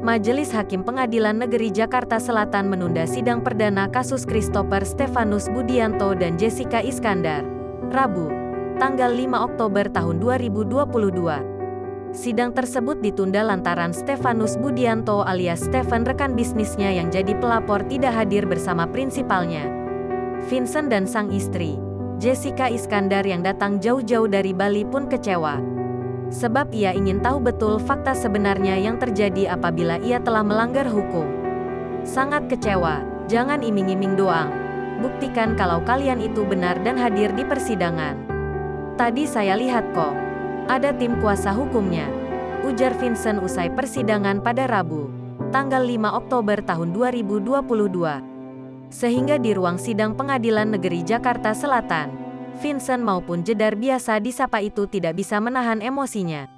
Majelis Hakim Pengadilan Negeri Jakarta Selatan menunda sidang perdana kasus Christopher Stefanus Budianto dan Jessica Iskandar, Rabu, tanggal 5 Oktober tahun 2022. Sidang tersebut ditunda lantaran Stefanus Budianto alias Stefan, rekan bisnisnya yang jadi pelapor, tidak hadir bersama prinsipalnya, Vincent, dan sang istri, Jessica Iskandar, yang datang jauh-jauh dari Bali pun kecewa. Sebab ia ingin tahu betul fakta sebenarnya yang terjadi apabila ia telah melanggar hukum. Sangat kecewa, jangan iming-iming doang. Buktikan kalau kalian itu benar dan hadir di persidangan. Tadi saya lihat kok, ada tim kuasa hukumnya, ujar Vincent usai persidangan pada Rabu, tanggal 5 Oktober tahun 2022. Sehingga di ruang sidang Pengadilan Negeri Jakarta Selatan, Vincent maupun Jedar, biasa disapa itu, tidak bisa menahan emosinya.